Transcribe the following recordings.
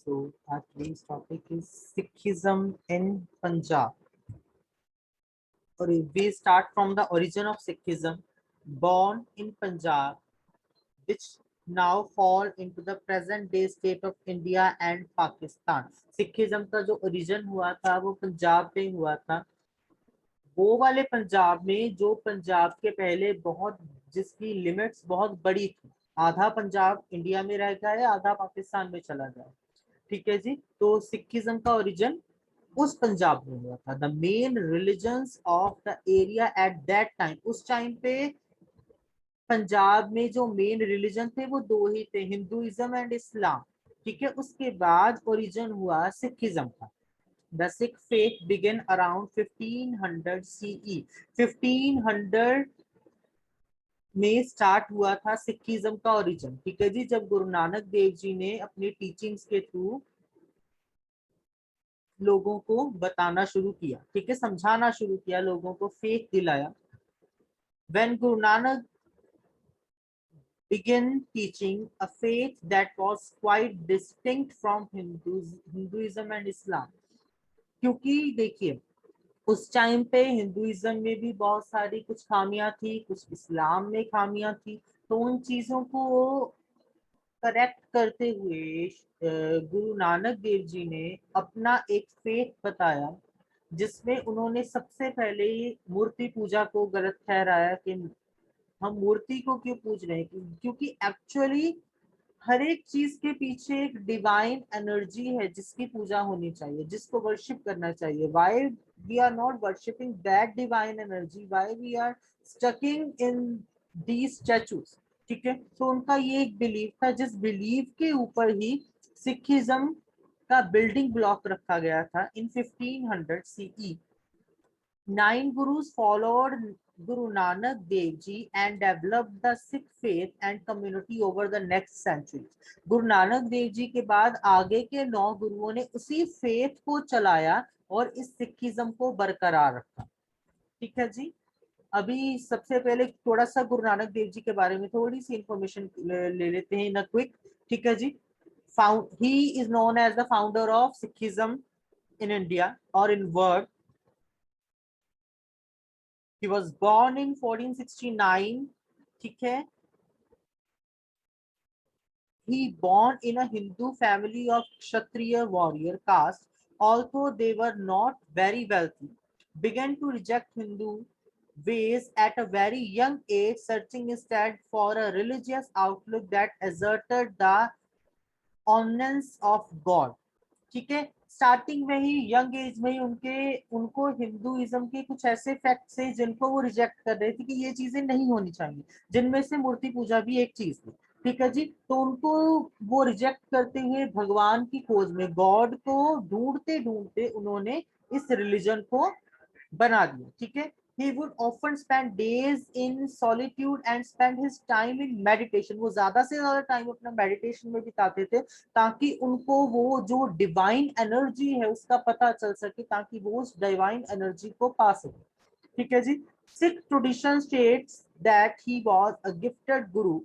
So our today's topic is Sikhism in Punjab. Or we start from the origin of Sikhism, born in Punjab, which now fall into the present day state of India and Pakistan. Sikhism का जो origin हुआ था वो पंजाब में हुआ था. वो वाले पंजाब में जो पंजाब के पहले बहुत जिसकी लिमिट्स बहुत बड़ी थी. आधा पंजाब इंडिया में रह गया है, आधा पाकिस्तान में चला गया. ठीक है जी. तो सिखिज्म का ओरिजिन उस पंजाब में हुआ था. The main religions of the area at that time, उस टाइम पे पंजाब में जो मेन रिलीजन थे वो दो ही थे, हिंदुइज्म एंड इस्लाम. ठीक है. उसके बाद ओरिजिन हुआ सिखिज्म का. The Sikh faith began around 1500 CE. 1500 में स्टार्ट हुआ था सिखिज्म का ओरिजिन. ठीक है जी. जब गुरु नानक देव जी ने अपनी टीचिंग्स के थ्रू लोगों को बताना शुरू किया, ठीक है, समझाना शुरू किया, लोगों को फेथ दिलाया. When Guru Nanak began teaching a faith that was quite distinct from Hinduism and Islam. क्योंकि देखिए उस टाइम पे हिंदुइज्म में भी बहुत सारी कुछ खामियां थी, कुछ इस्लाम में खामियां थी. तो उन चीजों को करेक्ट करते हुए गुरु नानक देव जी ने अपना एक फेथ बताया, जिसमें उन्होंने सबसे पहले मूर्ति पूजा को गलत ठहराया कि हम मूर्ति को क्यों पूज रहे हैं, क्योंकि एक्चुअली हर एक चीज के पीछे एक डिवाइन एनर्जी है जिसकी पूजा होनी चाहिए, जिसको वर्शिप करना चाहिए. Why we are not worshipping that divine energy, why we are stucking in these statues. ठीक है. तो उनका ये एक बिलीफ था, जिस बिलीफ के ऊपर ही सिखिज्म का बिल्डिंग ब्लॉक रखा गया था. इन 1500 CE 9 gurus followed Guru Nanak Dev Ji and developed the Sikh faith and community over the next century. Guru Nanak Dev ji के बाद आगे के 9 गुरुओं ने उसी फेथ को चलाया और इस सिखिज्म को बरकरार रखा. ठीक है जी. अभी सबसे पहले थोड़ा सा गुरु नानक देव जी के बारे में थोड़ी सी इंफॉर्मेशन ले लेते हैं इन अ क्विक. ठीक है जी. He is known as the founder of Sikhism in India or in world. He was born in 1469. ठीक है. He born in a Hindu family of Kshatriya warrior caste. Although they were not very wealthy, began to reject Hindu ways at a very young age, searching instead for a religious outlook that asserted the oneness of God. ठीक है. Starting में ही young age में ही उनको Hinduism के कुछ ऐसे facts है जिनको वो रिजेक्ट कर रहे थे कि ये चीजें नहीं होनी चाहिए, जिनमें से मूर्ति पूजा भी एक चीज थी. ठीक है जी. तो उनको वो रिजेक्ट करते हुए भगवान की खोज में, गॉड को ढूंढते ढूंढते उन्होंने इस रिलीजन को बना दिया. ठीक है. He would often spend days in solitude and spend his time in meditation. वो ज्यादा से ज्यादा टाइम अपना मेडिटेशन में बिताते थे ताकि उनको वो जो डिवाइन एनर्जी है उसका पता चल सके, ताकि वो उस डिवाइन एनर्जी को पा सके. ठीक है जी. Sikh tradition states that he was a gifted guru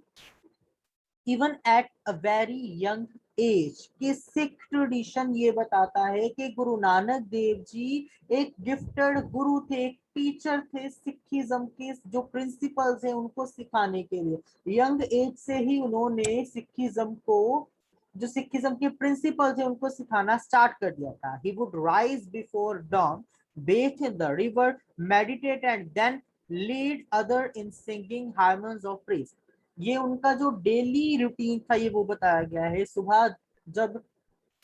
even at a very young age. कि सिख ट्रेडिशन ये बताता है कि गुरु नानक देव जी एक गिफ्टेड गुरु थे, एक टीचर थे सिखिज्म के जो प्रिंसिपल्स हैं उनको सिखाने के लिए. यंग एज से ही उन्होंने सिखिज्म को, जो सिखिज्म के प्रिंसिपल्स हैं उनको सिखाना स्टार्ट कर दिया था. He would rise before dawn, bathe in the river, meditate and then lead other in singing hymns of praise. ये उनका जो डेली रूटीन था ये वो बताया गया है. सुबह जब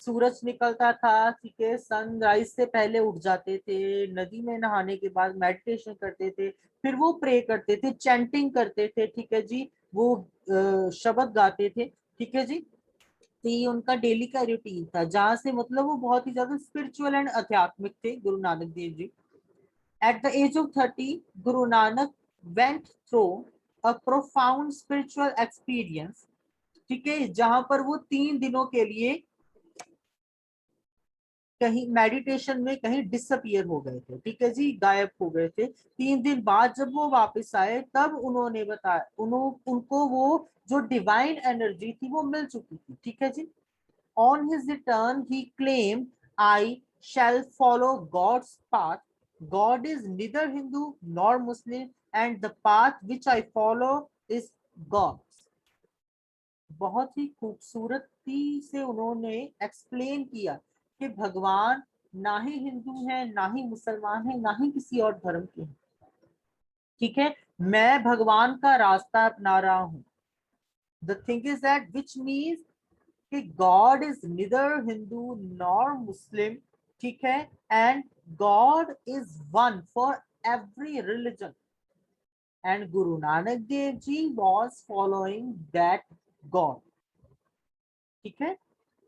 सूरज निकलता था, ठीक है, सनराइज से पहले उठ जाते थे, नदी में नहाने के बाद मेडिटेशन करते थे, फिर वो प्रे करते थे, चैंटिंग करते थे. ठीक है जी. वो शब्द गाते थे. ठीक है जी. तो ये उनका डेली का रूटीन था, जहां से मतलब वो बहुत ही ज्यादा स्पिरिचुअल एंड आध्यात्मिक थे Guru Nanak Dev ji. At the age of 30, Guru Nanak went through a profound spiritual experience. ठीक है. जहां पर वो 3 दिनों के लिए कहीं मेडिटेशन में कहीं डिसअपियर हो गए थे. ठीक है जी. गायब हो गए थे. 3 दिन बाद जब वो वापस आए तब उन्होंने बताया उनको वो जो डिवाइन एनर्जी थी वो मिल चुकी थी. ठीक है जी. On his return, he claimed, I shall follow God's path. God is neither Hindu nor Muslim, and the path which I follow is God's. बहुत ही खूबसूरती से उन्होंने एक्सप्लेन किया कि भगवान ना ही हिंदू है, ना ही मुसलमान है, ना ही किसी और धर्म के हैं। ठीक है, मैं भगवान का रास्ता अपना रहा हूं। The thing is that which means कि गॉड इज निदर हिंदू नॉर मुस्लिम, ठीक है, and God is one for every religion, and Guru Nanak Dev ji was following that God. ठीक है,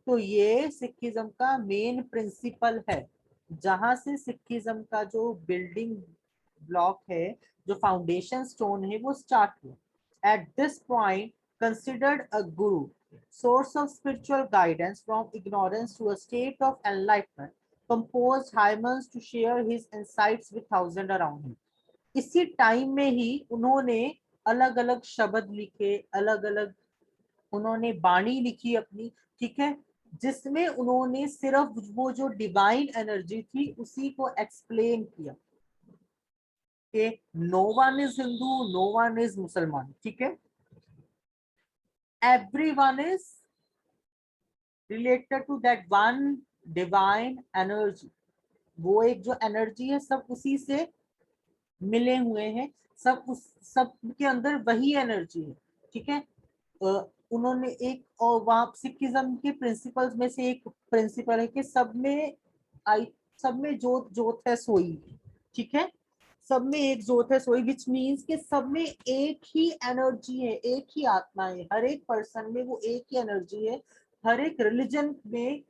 तो ये सिखिज्म का मेन प्रिंसिपल है, जहां से सिखिज्म का जो बिल्डिंग ब्लॉक है, जो फाउंडेशन स्टोन है, वो स्टार्ट हुआ। At this point considered a guru, source of spiritual guidance from ignorance to a state of enlightenment, composed hymns to share his insights with thousands around him. इसी time में ही उन्होंने अलग अलग शब्द लिखे, अलग अलग उन्होंने बाणी लिखी अपनी, ठीक है, जिसमें उन्होंने सिर्फ वो जो डिवाइन एनर्जी थी उसी को एक्सप्लेन किया कि no one is Hindu, no one is Musalman, ठीक है, everyone is related to that one divine energy। वो एक जो एनर्जी है सब उसी से मिले हुए हैं, सब के अंदर वही एनर्जी है। ठीक है, उन्होंने एक और वहां सिखिज्म के प्रिंसिपल्स में से एक प्रिंसिपल है कि सब में जोत जोत है सोई। ठीक है, सब में एक जोत है सोई, विच मीन्स कि सब में एक ही एनर्जी है, एक ही आत्मा है, हर एक पर्सन में वो एक ही एनर्जी है, हर एक रिलीजन में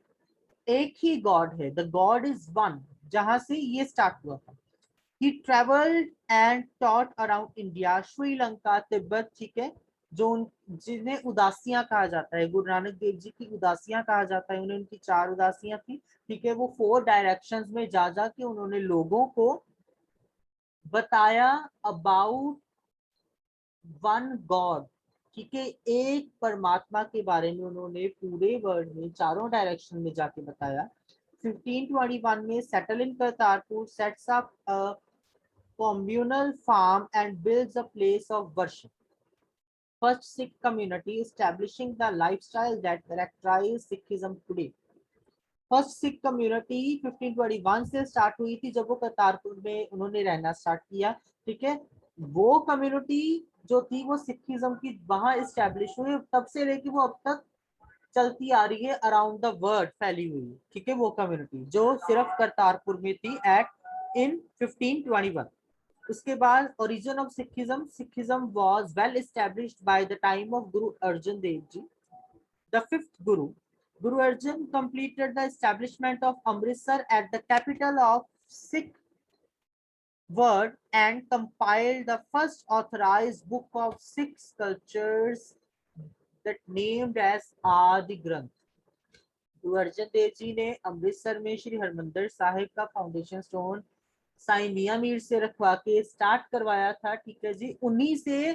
एक ही गॉड है, द गॉड इज वन, जहां से ये स्टार्ट हुआ था। He traveled and taught around India, Sri Lanka, Tibet, ठीक है, जो जिन्हें उदासियां कहा जाता है, गुरु नानक देव जी की उदासियां कहा जाता है, उन्हें उनकी 4 उदासियां थी। ठीक है, वो 4 डायरेक्शंस में जा जा के उन्होंने लोगों को बताया अबाउट वन गॉड। ठीक है, एक परमात्मा के बारे में उन्होंने पूरे वर्ल्ड में चारों डायरेक्शन में जाके बताया। 1521 में settle in Kartarpur, sets up communal farm and builds a place of worship. First Sikh community establishing the lifestyle that characterize Sikhism today. First Sikh community 1521 से स्टार्ट हुई थी, जब वो करतारपुर में उन्होंने रहना स्टार्ट किया। ठीक है, वो कम्युनिटी जो थी वो सिखिज्म की वहां इस्टेब्लिश हुई, तब से लेके वो अब तक चलती आ रही है, अराउंड द वर्ल्ड फैली हुई। ठीक है, वो कम्युनिटी जो सिर्फ करतारपुर में थी एट इन 1521। उसके बाद origin of Sikhism was well established by the time of Guru Arjan Dev Ji, the fifth Guru. Guru Arjan completed the establishment of Amritsar at the capital of Sikh world and compiled the first authorized book of Sikh sculptures that named as Adi Granth. गुरु अर्जन देव जी ने अमृतसर में श्री हरमंदिर साहिब का foundation stone Sai मियां मीर से रखवा के start करवाया था। ठीक है जी, उन्हीं से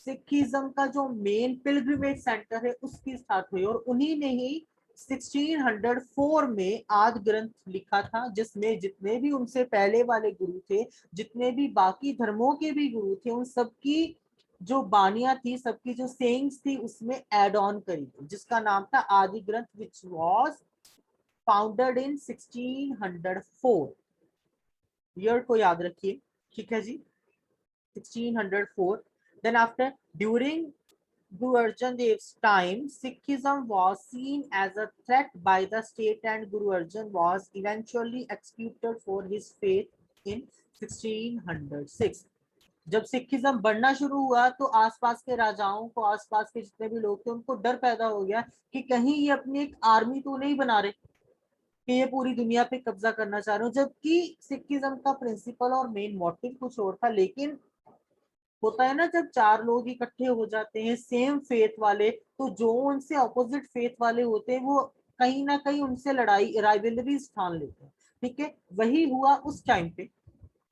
सिखिज्म का जो मेन पिलग्रिमेज सेंटर है उसकी स्टार्ट हुई, और उन्हीं ने ही 1604 में आदि ग्रंथ लिखा था, जिसमें जितने भी उनसे पहले वाले गुरु थे, जितने भी बाकी धर्मों के भी गुरु थे, उन सबकी जो बानियां थी, सबकी जो सेइंग्स थी, उसमें एड ऑन करी थी, जिसका नाम था आदि ग्रंथ, which was founded in 1604। Year को याद रखिए। ठीक है जी, 1604। Then after, during Guru Arjan Dev's time, Sikhism was seen as a threat by the state, and Guru Arjan was eventually executed for his faith in 1606। जब Sikhism बढ़ना शुरू हुआ तो आसपास के राजाओं को, आसपास के जितने भी लोग थे, उनको डर पैदा हो गया कि कहीं ये अपनी एक आर्मी तो नहीं बना रहे कि ये पूरी दुनिया पे कब्जा करना चाह रहे हो, जबकि सिखिज्म का प्रिंसिपल और मेन मोटिव कुछ और था। लेकिन होता है ना, जब 4 लोग इकट्ठे हो जाते हैं सेम फेथ वाले, तो जो उनसे ऑपोजिट फेथ वाले होते हैं वो कहीं ना कहीं उनसे लड़ाई, राइवलरीज ठान लेते हैं। ठीक है, वही हुआ उस टाइम पे।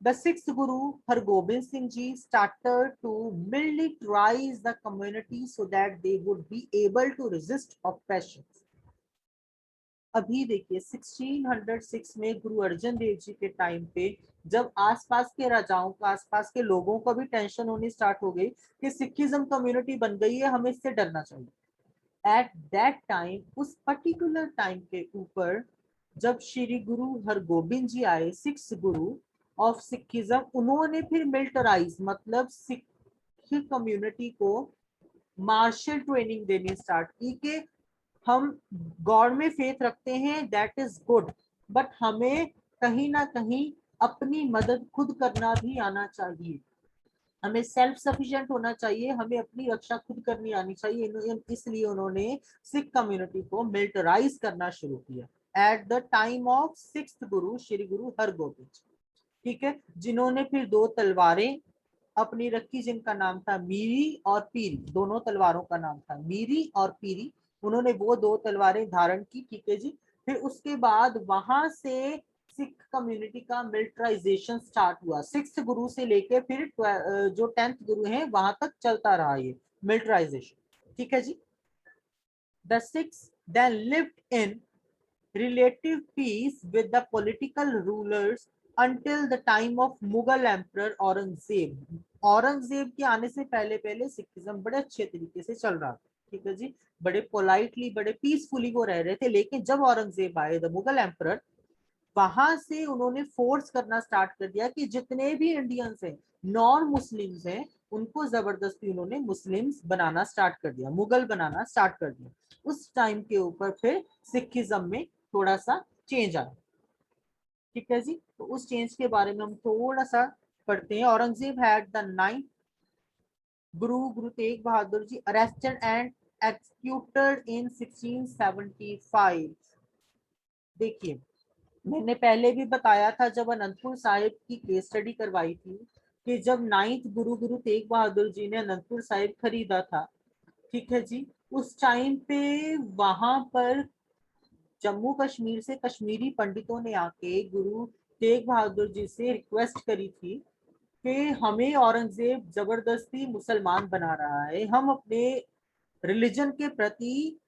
The sixth Guru Hargobind Singh Ji started to militarize the community so that they would be able to resist oppression. अभी देखिए 1606 में गुरु अर्जन देव जी के टाइम पे जब आसपास के राजाओं का, आसपास के लोगों को भी टेंशन होनी स्टार्ट हो गई कि सिखिज्म कम्युनिटी बन गई है, हमें इससे डरना चाहिए, एट दैट टाइम, उस पर्टिकुलर टाइम के ऊपर जब श्री गुरु हरगोबिंद जी आए, सिक्स गुरु ऑफ सिखिज्म, उन्होंने फिर मिलिटराइज मतलब सिख कम्युनिटी को मार्शल ट्रेनिंग देनी स्टार्ट की कि हम गॉड में फेथ रखते हैं, दैट इज गुड, बट हमें कहीं ना कहीं अपनी मदद खुद करना भी आना चाहिए, हमें सेल्फ सफिशिएंट होना चाहिए, हमें अपनी रक्षा खुद करनी आनी चाहिए। इसलिए उन्होंने सिख कम्युनिटी को मिलिटराइज करना शुरू किया at the time of sixth गुरु श्री गुरु हरगोबिंद, ठीक है, जिन्होंने फिर दो तलवारें अपनी रखी जिनका नाम था मीरी और पीरी, दोनों तलवारों का नाम था मीरी और पीरी, उन्होंने वो दो तलवारें धारण की, ठीक है जी। फिर उसके बाद वहां से सिख कम्युनिटी का मिलिटराइजेशन स्टार्ट हुआ, सिक्स्थ गुरु से लेके फिर जो 10th गुरु हैं वहां तक चलता रहा ये मिलिटराइजेशन, ठीक है जी। The Sikhs then lived in relative peace with the political rulers until the time of Mughal Emperor Aurangzeb. Aurangzeb के आने से पहले पहले सिखिज्म बड़े अच्छे तरीके से चल रहा था, ठीक है जी, बड़े पोलाइटली बड़े पीसफुली वो रह रहे थे। लेकिन जब औरंगजेब आए, द मुगल एम्परर, वहां से उन्होंने फोर्स करना स्टार्ट कर दिया कि जितने भी इंडियंस हैं, नॉन मुस्लिम्स हैं, उनको जबरदस्ती उन्होंने मुस्लिम्स बनाना स्टार्ट कर दिया, मुगल बनाना स्टार्ट कर दिया। उस टाइम के ऊपर फिर सिखिज्म में थोड़ा सा चेंज आया, ठीक है जी। तो उस चेंज के बारे में हम थोड़ा सा पढ़ते हैं। Aurangzeb had the ninth Guru Guru Tegh Bahadur ji arrested and executed इन 1675। देखिए, मैंने पहले भी बताया था जब अनंतपुर साहिब की केस स्टडी करवाई थी कि जब नाइन्थ गुरु गुरु तेग बहादुर जी ने अनंतपुर साहिब खरीदा था, ठीक है जी, उस टाइम पे वहां पर जम्मू कश्मीर से कश्मीरी पंडितों ने आके गुरु तेग बहादुर जी से रिक्वेस्ट करी थी कि हमें औरंगजेब जबरदस्ती मुसलमान बना रहा है, हम अपने रिलीजन के प्रति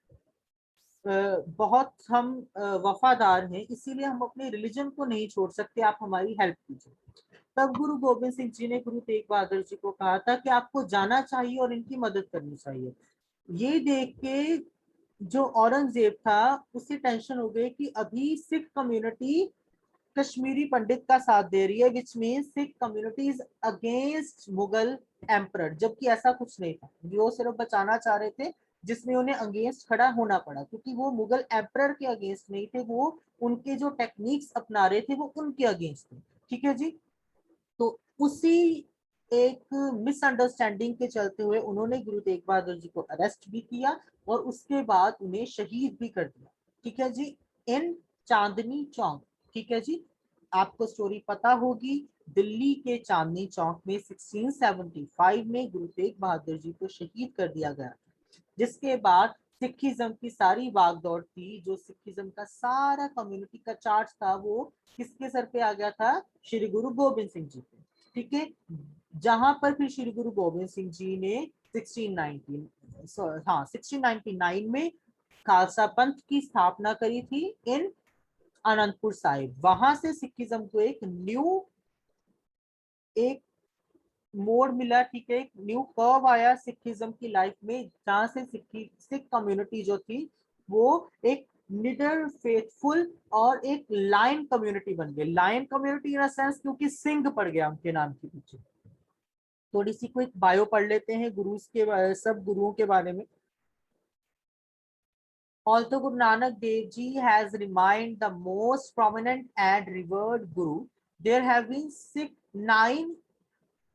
बहुत हम वफादार हैं, इसीलिए हम अपने रिलीजन को नहीं छोड़ सकते, आप हमारी हेल्प कीजिए। तब गुरु गोबिंद सिंह जी ने गुरु तेग बहादुर जी को कहा था कि आपको जाना चाहिए और इनकी मदद करनी चाहिए। ये देख के जो औरंगजेब था उसे टेंशन हो गई कि अभी सिख कम्युनिटी कश्मीरी पंडित का साथ दे रही है, which mean Sikh community is against Mughal emperor, जबकि ऐसा कुछ नहीं था, वो सिर्फ बचाना चाह रहे थे, जिसमें उन्हें अगेंस्ट खड़ा होना पड़ा, क्योंकि वो मुगल एम्परर के अगेंस्ट नहीं थे, वो उनके जो टेक्निक्स अपना रहे थे वो उनके अगेंस्ट थे, ठीक है जी। तो उसी एक मिसअंडरस्टैंडिंग के चलते हुए उन्होंने गुरु तेग बहादुर जी को अरेस्ट भी किया और उसके बाद उन्हें शहीद भी कर दिया, ठीक है जी, इन चांदनी चौक, ठीक है जी। आपको स्टोरी पता होगी, दिल्ली के चांदनी चौक में 1675 में गुरु तेग बहादुर जी को शहीद कर दिया गया, जिसके बाद सिखिज्म की सारी भागदौड़ थी, जो सिखिज्म का सारा कम्युनिटी का चार्ज था वो किसके सर पे आ गया था, श्री गुरु गोबिंद सिंह जी पे, ठीक है। जहां पर फिर श्री गुरु गोबिंद सिंह जी ने 1699 में खालसा पंथ की स्थापना करी थी इन अनंतपुर साहिब। वहां से सिखिज्म को एक मोड़ मिला, ठीक है, एक न्यू कर्व आया सिखिज्म की लाइफ में, जहां से सिख कम्युनिटी जो थी वो एक निडर फेथफुल और एक लायन कम्युनिटी बन गई। लायन कम्युनिटी इन सेंस क्योंकि सिंह पड़ गया उनके नाम के पीछे। थोड़ी सी कोई बायो पढ़ लेते हैं गुरुज के, सब गुरुओं के बारे में। Although Guru Nanak Dev Ji has remained the most prominent and revered guru, there have been nine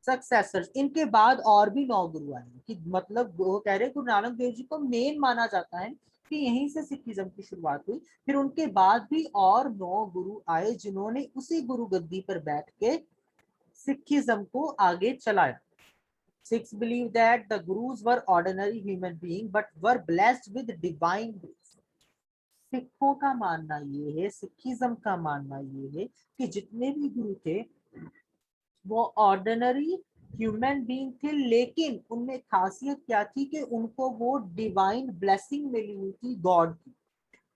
successors, इनके बाद और भी 9 गुरु आए, कि मतलब वो कह रहे गुरु नानक देव जी को मेन माना जाता है कि यहीं से सिखिज्म की शुरुआत हुई। फिर उनके बाद भी और 9 गुरु आए जिन्होंने उसी गुरु गद्दी पर बैठ के सिखिज्म को आगे चलाया। Sikhs believe that the gurus were ordinary human beings but were blessed with divine grace. सिखों का मानना ये है, सिखिज्म का मानना ये है कि जितने भी गुरु थे वो ऑर्डिनरी ह्यूमन बीइंग थे, लेकिन उनमें खासियत क्या थी कि उनको वो डिवाइन ब्लेसिंग मिली हुई थी गॉड की।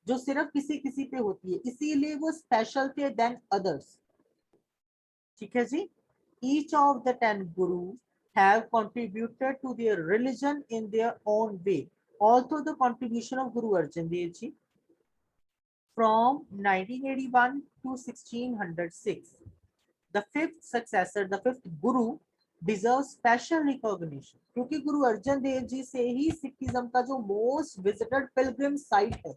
जो सिर्फ किसी किसी पे होती है, इसीलिए वो स्पेशल थे देन अदर्स। ठीक है जी। Each of the 10 guru have contributed to their religion in their own way. Also the contribution of guru Arjan Dev ji from 1981 to 1606, the fifth successor, the fifth guru deserves special recognition, क्योंकि गुरु अर्जन देव जी से ही सिखिज्म का जो most visited Pilgrim site है,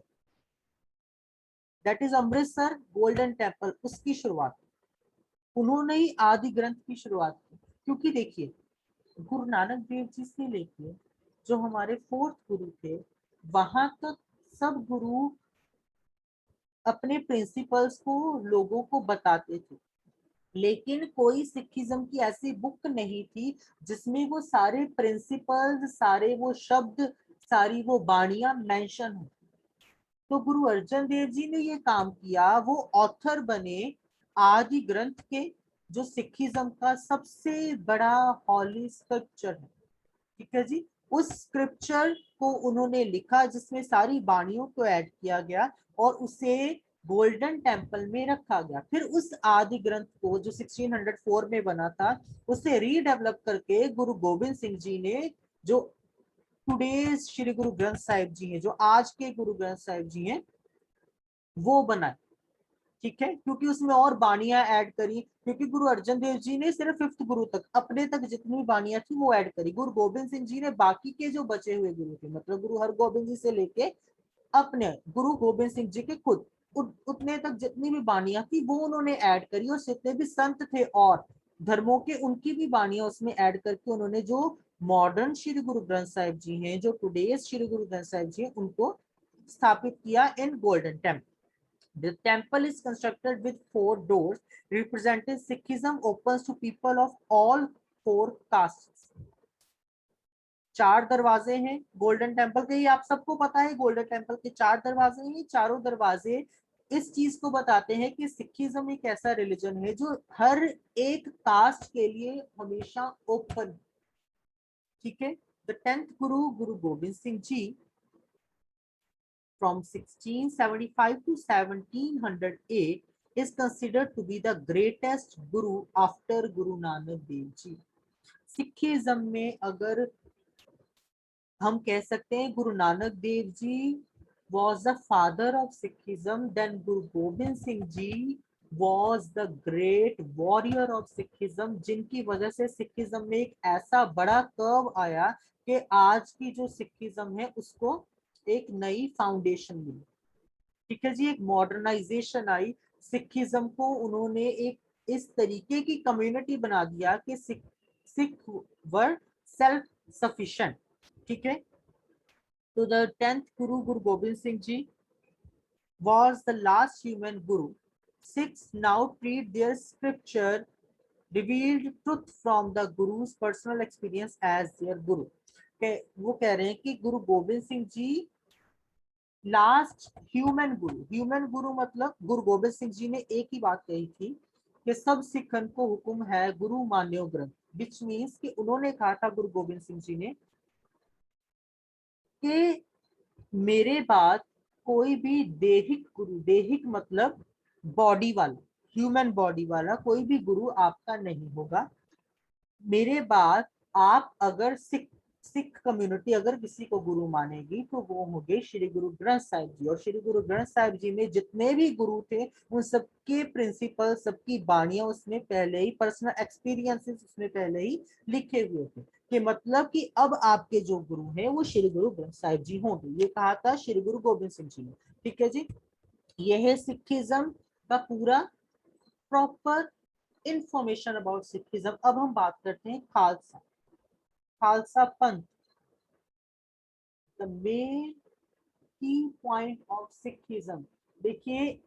that is Amritsar golden temple, उसकी शुरुआत उन्होंने ही आदि ग्रंथ की शुरुआत की। क्योंकि देखिए, गुरु नानक देव जी से लेके जो हमारे फोर्थ गुरु थे, वहां तक सब गुरु अपने प्रिंसिपल्स को लोगों को बताते थे, लेकिन कोई सिखिज्म की ऐसी बुक नहीं थी जिसमें वो सारे प्रिंसिपल्स, सारे वो शब्द, सारी वो बाणियां मेंशन हो। तो गुरु अर्जन देव जी ने ये काम किया, वो ऑथर बने आदि ग्रंथ के, जो सिखिज्म का सबसे बड़ा हॉली स्क्रिप्चर है। ठीक है जी। उस स्क्रिप्चर को उन्होंने लिखा जिसमें सारी बाणियों को ऐड किया गया और उसे गोल्डन टेम्पल में रखा गया। फिर उस आदि ग्रंथ को जो 1604 में बना था, उसे रीडेवलप करके गुरु गोविंद सिंह जी ने, जो टुडे श्री गुरु ग्रंथ साहिब जी हैं, जो आज के गुरु ग्रंथ साहिब जी हैं, वो बनाए। ठीक है, क्योंकि उसमें और बाणियां ऐड करी, क्योंकि गुरु अर्जन देव जी ने सिर्फ फिफ्थ गुरु तक, अपने तक जितनी बाणियां थी वो ऐड करी। गुरु गोविंद सिंह जी ने बाकी के जो बचे हुए गुरु थे, मतलब गुरु हरगोबिंद जी से लेके अपने गुरु गोविंद सिंह जी के खुद उतने तक जितनी भी बाणियां थी वो उन्होंने ऐड करी, और जितने भी संत थे और धर्मों के, उनकी भी बाणियां उसमें ऐड करके उन्होंने जो मॉडर्न श्री गुरु ग्रंथ साहिब जी हैं, जो टुडे श्री गुरु ग्रंथ साहिब जी हैं, उनको स्थापित किया in Golden Temple. The temple is constructed with 4 doors representing Sikhism, opens to people of all 4 castes. 4 दरवाजे हैं गोल्डन टेम्पल के, ये आप सबको पता है, गोल्डन टेम्पल के 4 दरवाजे हैं। चारों दरवाजे इस चीज को बताते हैं कि सिखिज्म एक ऐसा रिलीजन है जो हर एक कास्ट के लिए हमेशा ओपन। ठीक है। The 10th Guru, Guru Govind Singh ji, from 1675 to 1708 is considered to be the greatest guru after Guru Nanak Dev Ji. Sikhism में अगर हम कह सकते हैं Guru Nanak Dev ji was the father of Sikhism, then Guru Gobind Singh Ji was the great warrior of Sikhism, जिनकी वजह से Sikhism में एक ऐसा बड़ा कर्व आया कि आज की जो सिखिज्म है उसको एक नई फाउंडेशन मिली। ठीक है जी। एक मॉडर्नाइजेशन आई, सिखिज्म को उन्होंने एक इस तरीके की कम्युनिटी बना दिया कि सिख वर सेल्फ सफिशिएंट। ठीक है। तो the 10th Guru, Guru Govind Singh ji was the last human guru. Sikhs now treat their scripture revealed truth from the guru's personal experience as their guru. वो कह रहे हैं कि गुरु गोविंद सिंह जी लास्ट ह्यूमन गुरु। ह्यूमन गुरु मतलब गुरु गोबिंद सिंह जी ने एक ही बात कही थी कि सब सिखन को हुक्म है गुरु मान्यो ग्रंथ, विच मीन्स कि उन्होंने कहा था गुरु गोबिंद सिंह जी ने कि मेरे बाद कोई भी देहिक गुरु, देहिक मतलब बॉडी वाला, ह्यूमन बॉडी वाला कोई भी गुरु आपका नहीं होगा। मेरे बाद आप अगर सिख कम्युनिटी अगर किसी को गुरु मानेगी तो वो होंगे श्री गुरु ग्रंथ साहिब जी। और श्री गुरु ग्रंथ साहिब जी में जितने भी गुरु थे उन सबके प्रिंसिपल, सबकी बाणियां उसने पहले ही, पर्सनल एक्सपीरियंसेस उसने पहले ही लिखे हुए थे, कि मतलब कि अब आपके जो गुरु हैं वो श्री गुरु ग्रंथ साहिब जी होंगे। ये कहा था श्री गुरु गोबिंद सिंह जी ने। ठीक है जी। यह है सिखिज्म का पूरा प्रॉपर इंफॉर्मेशन अबाउट सिखिज्म। अब हम बात करते हैं खालसा, खालसा पंथ, द मेन की पॉइंट ऑफ सिखिज्म। देखिए,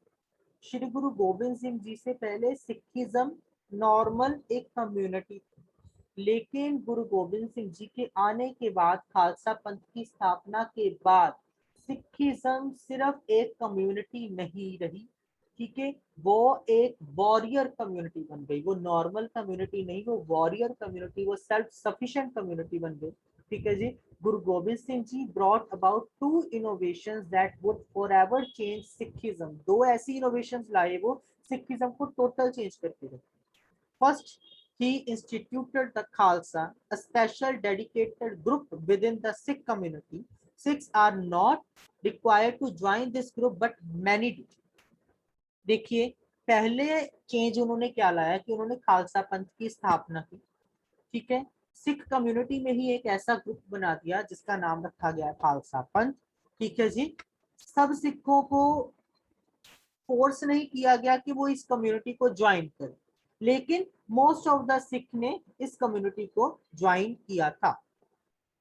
श्री गुरु गोविंद सिंह जी से पहले सिखिज्म नॉर्मल एक कम्युनिटी थी, लेकिन गुरु गोविंद सिंह जी के आने के बाद, खालसा पंथ की स्थापना के बाद, सिखिज्म सिर्फ एक कम्युनिटी नहीं रही। ठीक है, वो एक वॉरियर कम्युनिटी बन गई। वो नॉर्मल कम्युनिटी नहीं, वो वॉरियर कम्युनिटी, वो सेल्फ सफिशिएंट कम्युनिटी बन गई। ठीक है जी। Guru Gobind Singh Ji brought about two innovations that would forever change Sikhism. दो ऐसी innovations लाए वो Sikhism को total change करके रखे. First, he instituted the Khalsa, a special dedicated group within the Sikh community. Sikhs are not required to join this group, but many do. देखिए, पहले change उन्होंने क्या लाया कि उन्होंने खालसा पंथ की स्थापना की. ठीक है, सिख कम्युनिटी में ही एक ऐसा ग्रुप बना दिया जिसका नाम रखा गया खालसा पंथ. ठीक है जी, सब सिखों को फोर्स नहीं किया गया कि वो इस कम्युनिटी को ज्वाइन करें, लेकिन मोस्ट ऑफ द सिख ने इस कम्युनिटी को ज्वाइन किया था.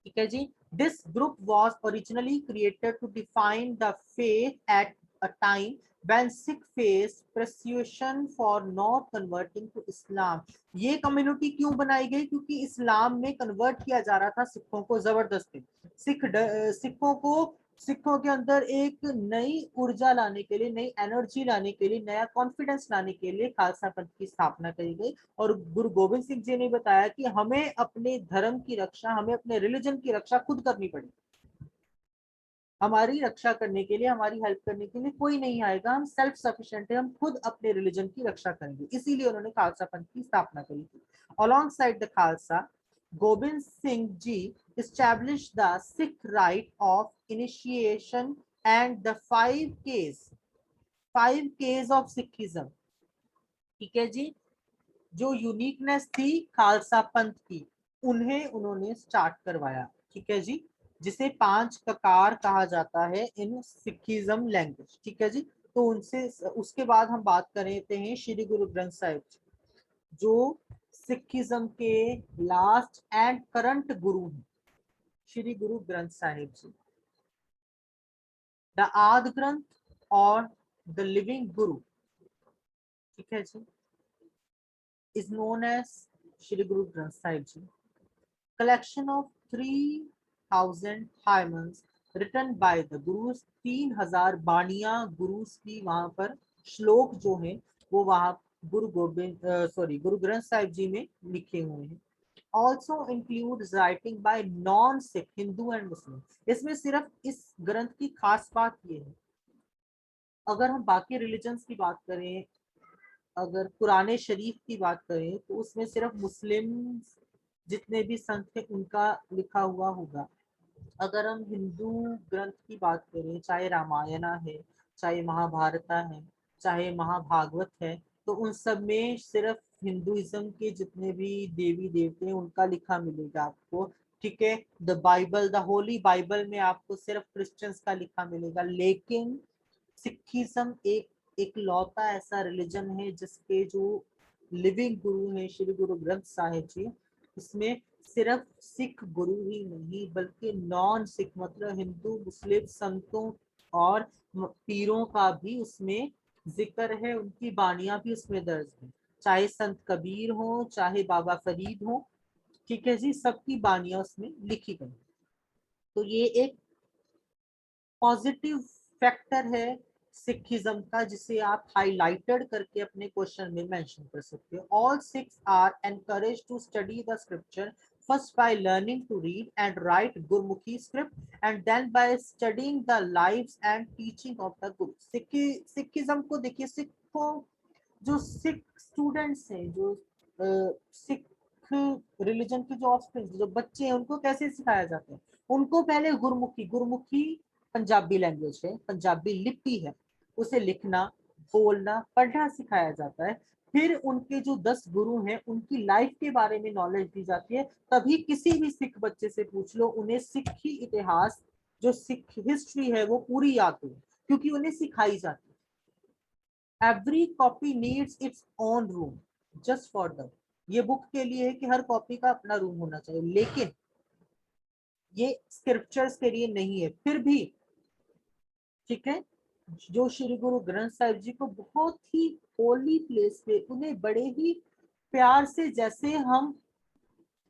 ठीक है जी, this group was originally created to define the faith at a time when Sikh faced persecution for not converting to Islam. ये कम्युनिटी क्यों बनाई गई? क्योंकि इस्लाम में कन्वर्ट किया जा रहा था सिखों को जबरदस्ती. सिखों के अंदर एक नई ऊर्जा लाने के लिए, नई एनर्जी लाने के लिए, नया कॉन्फिडेंस लाने के लिए खालसा पंथ की स्थापना करी गई. और गुरु गोविंद सिंह जी ने बताया कि हमें अपने धर्म की रक्षा, हमें अपने रिलीजन की रक्षा खुद करनी पड़ेगी. हमारी रक्षा करने के लिए, हमारी हेल्प करने के लिए कोई नहीं आएगा. हम सेल्फ सफिशिएंट है, हम खुद अपने रिलीजन की रक्षा करेंगे. इसीलिए उन्होंने खालसा पंथ की स्थापना करी थी. Alongside the Khalsa, Gobind Singh Ji established the Sikh rite of initiation and the 5 Ks of Sikhism. ठीक है जी, जो यूनिकनेस थी खालसा पंथ की, उन्हें उन्होंने स्टार्ट करवाया. ठीक है जी, जिसे 5 ककार कहा जाता है इन सिखिज्म लैंग्वेज. ठीक है जी, तो उनसे उसके बाद हम बात करते हैं श्री गुरु ग्रंथ साहिब जी, जो सिखिज्म के लास्ट एंड करंट गुरु हैं. श्री गुरु ग्रंथ साहिब जी, द आदि ग्रंथ और द लिविंग गुरु. ठीक है जी, is known as Shri Guru Granth Sahib Ji. Collection of 3000 hymns written by the Gurus. 3000 बाणियां guru's की वहां पर श्लोक जो हैं वो वहां गुरु ग्रंथ साहिब जी में लिखे हुए हैं. Also includes writing by non-Sikh Hindu and Muslim. इसमें सिर्फ इस ग्रंथ की खास बात ये है, अगर हम बाकी रिलीजन्स की बात करें, अगर कुरान शरीफ की बात करें तो उसमें सिर्फ मुस्लिम जितने भी संत थे उनका लिखा हुआ होगा. अगर हम हिंदू ग्रंथ की बात करें, चाहे रामायणा है, चाहे महाभारता है, चाहे महाभागवत है, तो उन सब में सिर्फ हिंदुइज्म के जितने भी देवी देवते हैं उनका लिखा मिलेगा आपको. ठीक है, the Bible, the Holi Bible में आपको सिर्फ क्रिश्चियंस का लिखा मिलेगा. लेकिन सिखिज्म एक लौता ऐसा रिलीजन है जिसके जो लिविंग गुरु हैं श्री गुरु ग्रंथ साहिब जी, इसमें सिर्फ सिख गुरु ही नहीं बल्कि नॉन सिख मतलब हिंदू मुस्लिम संतों और पीरों का भी उसमें जिक्र है. उनकी बाणियां भी उसमें दर्ज है, चाहे संत कबीर हो, चाहे बाबा फरीद हो. ठीक है जी, सबकी बाणियां उसमें लिखी गई. तो ये एक पॉजिटिव फैक्टर है सिखिज्म का, जिसे आप हाईलाइटेड करके अपने क्वेश्चन में मेंशन कर सकते हो. All Sikhs are encourage to study the scripture first by learning to read and write Gurmukhi script and then by studying the lives and teaching of the Guru. Sikhism को देखिए, सिखों जो सिख स्टूडेंट्स हैं, जो सिख रिलीजन के जो ऑफस्प्रिंग, जो बच्चे हैं, उनको कैसे सिखाया जाता है? उनको पहले गुरमुखी पंजाबी लैंग्वेज है, पंजाबी लिपि है, उसे लिखना, बोलना, पढ़ना सिखाया जाता है. फिर उनके जो 10 गुरु हैं उनकी लाइफ के बारे में नॉलेज दी जाती है. तभी किसी भी सिख बच्चे से पूछ लो, उन्हें सिखी इतिहास, जो सिख हिस्ट्री है वो पूरी याद है, क्योंकि उन्हें सिखाई जाती है. Every copy needs its own room just for the, ये बुक के लिए है कि हर कॉपी का अपना रूम होना चाहिए, लेकिन ये स्क्रिप्चर्स के लिए नहीं है. फिर भी ठीक है, जो श्री गुरु ग्रंथ साहिब जी को बहुत ही होली प्लेस पे, उन्हें बड़े ही प्यार से, जैसे हम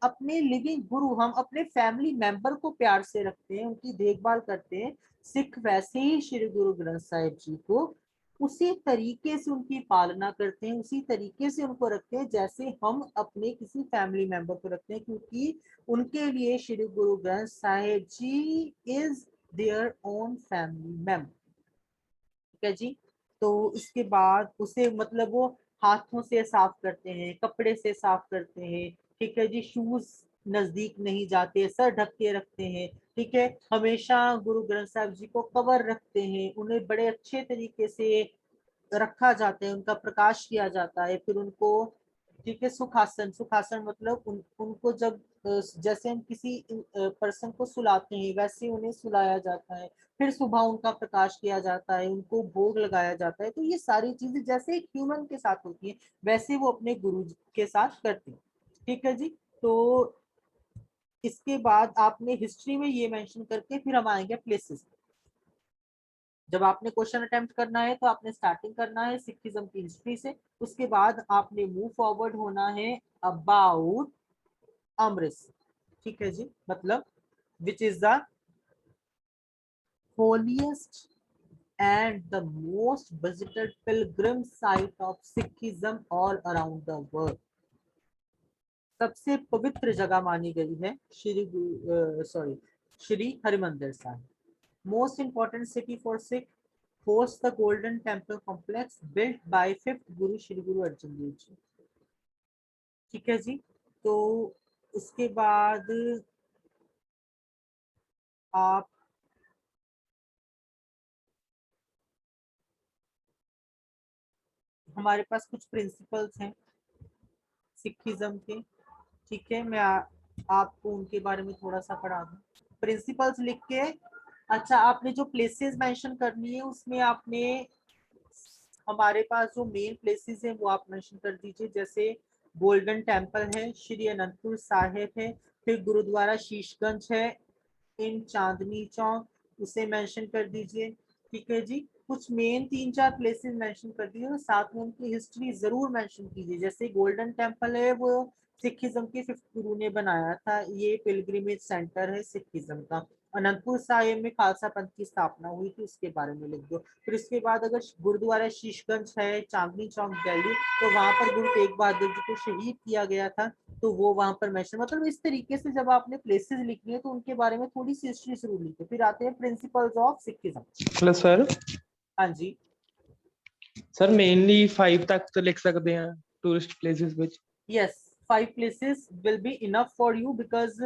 अपने लिविंग गुरु, हम अपने फैमिली मेंबर को प्यार से रखते हैं, उनकी देखभाल करते हैं, सिख वैसे ही श्री गुरु ग्रंथ साहिब जी को उसी तरीके से उनकी पालना करते हैं, उसी तरीके से उनको रखते हैं जैसे हम अपने किसी फैमिली मेंबर को रखते हैं, क्योंकि उनके लिए Shri Guru Granth Sahib ji is their own family member. ठीक है जी। तो इसके बाद उसे मतलब वो हाथों से साफ करते हैं, कपड़े से साफ करते हैं। ठीक है जी। शूज नजदीक नहीं जाते, सर ढक के रखते हैं। ठीक है। हमेशा गुरु ग्रंथ साहिब जी को कवर रखते हैं, उन्हें बड़े अच्छे तरीके से रखा जाता है, उनका प्रकाश किया जाता है। फिर उनको, ठीक है, सुखासन, सुखासन मतलब उनको जब जैसे हम किसी पर्सन को सुलाते हैं वैसे उन्हें सुलाया जाता है। फिर सुबह उनका प्रकाश किया जाता है, उनको भोग लगाया जाता है। तो ये सारी चीजें जैसे एक ह्यूमन के साथ होती है वैसे वो अपने गुरु जी के साथ करते हैं। ठीक है जी। तो इसके बाद आपने हिस्ट्री में ये मेंशन करके फिर हम आएंगे प्लेसेस। जब आपने क्वेश्चन अटेम्प्ट करना है तो आपने स्टार्टिंग करना है सिखिज्म की हिस्ट्री से, उसके बाद आपने मूव फॉरवर्ड होना है अबाउट अमृतसर। ठीक है जी। मतलब which is the holiest and the most visited pilgrim site of Sikhism all around the world। सबसे पवित्र जगह मानी गई है Shri Harmandir Sahib. Most important city for Sikh, hosts the golden temple complex built by fifth गुरु श्री गुरु अर्जन देव जी। ठीक है जी। तो उसके बाद आप हमारे पास कुछ प्रिंसिपल्स हैं सिखिज्म के। ठीक है। मैं आपको उनके बारे में थोड़ा सा पढ़ा दूं, प्रिंसिपल्स लिख के। अच्छा, आपने जो प्लेसेस मेंशन करनी है उसमें आपने हमारे पास जो मेन प्लेसेस हैं वो आप मेंशन कर दीजिए। जैसे गोल्डन टेम्पल है, श्री अनंतपुर साहिब है, फिर गुरुद्वारा शीशगंज है इन चांदनी चौक, उसे मेंशन कर दीजिए। ठीक है जी। कुछ मेन 3-4 प्लेसेस मेंशन कर दिए और साथ में उनकी हिस्ट्री जरूर मेंशन कीजिए। जैसे गोल्डन टेम्पल है वो सिखिज्म के 5th गुरु ने बनाया था, ये पिलग्रिमेज सेंटर है सिखिज्म का। अनंतपुर साहिब में खालसा पंथ की स्थापना हुई थी, उसके बारे में लिख दो। फिर इसके बाद अगर गुरुद्वारा शीशगंज है चांदनी चौक दिल्ली, तो वहां पर गुरु तेग बहादुर जी को शहीद किया गया था, तो वो वहां पर मेंशन। मतलब इस तरीके से जब आपने प्लेसेस लिखनी है तो उनके बारे में थोड़ी सी हिस्ट्री जरूर लिखे। फिर आते हैं principles of Sikhism. Hello sir. हाँ जी। सर मेनली 5 तक तो लिख सकते हैं tourist places which. yes, 5 places will be enough for you because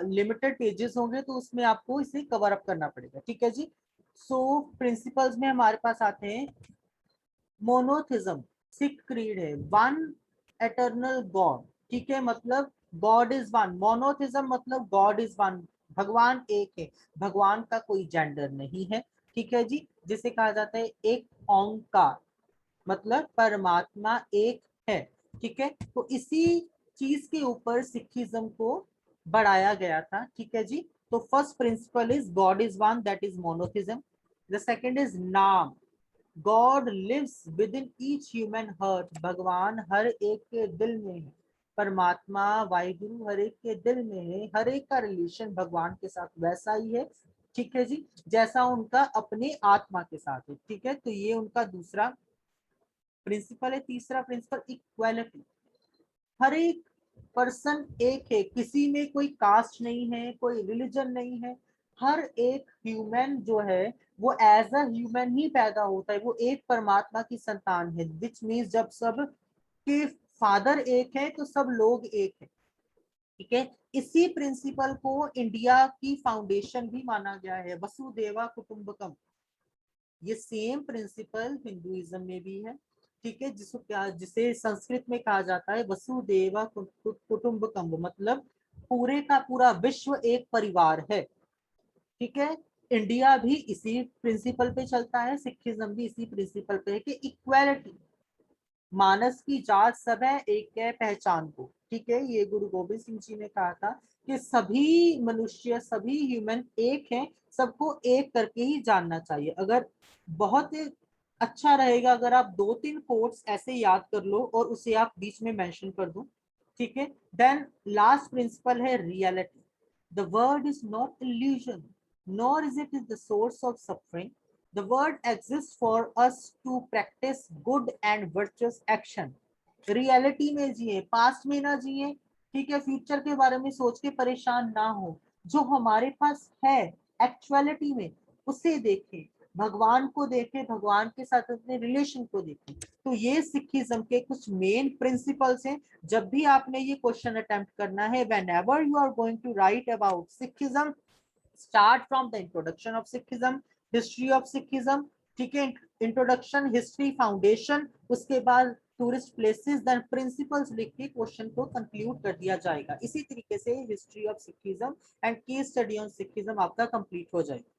limited pages होंगे तो उसमें आपको इसे कवर अप करना पड़ेगा। ठीक है जी। सो प्रिंसिपल्स में हमारे पास आते हैं मोनोथिज्म, सिख क्रीड है, वन एटर्नल गॉड। ठीक है। मतलब गॉड इज वन, मोनोथिज्म मतलब गॉड इज वन, भगवान एक है, भगवान का कोई जेंडर नहीं है। ठीक है जी। जिसे कहा जाता है एक ओंकार, मतलब परमात्मा एक है। ठीक है। तो इसी चीज के ऊपर सिखिज्म को बढ़ाया गया था। ठीक है जी। तो first principle is God is one, that is monotheism. The second is naam, God lives within each human heart, भगवान हर एक के दिल में है, परमात्मा वाहिगुरु हर एक के दिल में है, हर एक का रिलेशन भगवान के साथ वैसा ही है। ठीक है जी। जैसा उनका अपने आत्मा के साथ है। ठीक है। तो ये उनका दूसरा प्रिंसिपल है। तीसरा प्रिंसिपल इक्वालिटी, हर एक पर्सन एक है, किसी में कोई कास्ट नहीं है, कोई रिलीजन नहीं है, हर एक ह्यूमन जो है वो एज अ ह्यूमन ही पैदा होता है, वो एक परमात्मा की संतान है। विच मीन्स जब सब के फादर एक है तो सब लोग एक है। ठीक है। इसी प्रिंसिपल को इंडिया की फाउंडेशन भी माना गया है, वसुदेवा कुटुंबकम। ये सेम प्रिंसिपल हिंदुइज्म में भी है। ठीक है। जिसे संस्कृत में कहा जाता है वसुदेवा कुटुंबकम, मतलब पूरे का पूरा विश्व एक परिवार है। ठीक है। इंडिया भी इसी प्रिंसिपल पे चलता है, सिखिज्म भी इसी प्रिंसिपल पे है कि इक्वालिटी, मानस की जात सब है एक है पहचान को। ठीक है। ये गुरु गोविंद सिंह जी ने कहा था कि सभी मनुष्य, सभी ह्यूमन एक हैं, सबको एक करके ही जानना चाहिए। अगर बहुत अच्छा रहेगा अगर आप 2-3 कोट्स ऐसे याद कर लो और उसे आप बीच में मेंशन कर दो। ठीक है। देन लास्ट प्रिंसिपल है reality, the word is not illusion nor is it is the source of suffering, The word exists for us to practice good and virtuous action. Reality में जिए, पास्ट में ना जिए, ठीक है, फ्यूचर के बारे में सोच के परेशान ना हो, जो हमारे पास है एक्चुअलिटी में उसे देखें, भगवान को देखें, भगवान के साथ अपने रिलेशन को देखें। तो ये सिखिज्म के कुछ मेन प्रिंसिपल्स हैं। जब भी आपने ये क्वेश्चन अटेम्प्ट करना है, whenever you are going to write about Sikhism, start from the introduction of Sikhism, history of Sikhism, ठीक है, इंट्रोडक्शन, हिस्ट्री, फाउंडेशन, उसके बाद टूरिस्ट प्लेसेस, देन प्रिंसिपल्स लिख के क्वेश्चन को कंक्लूड कर दिया जाएगा। इसी तरीके से history of Sikhism and case study on Sikhism आपका कंप्लीट हो जाएगा।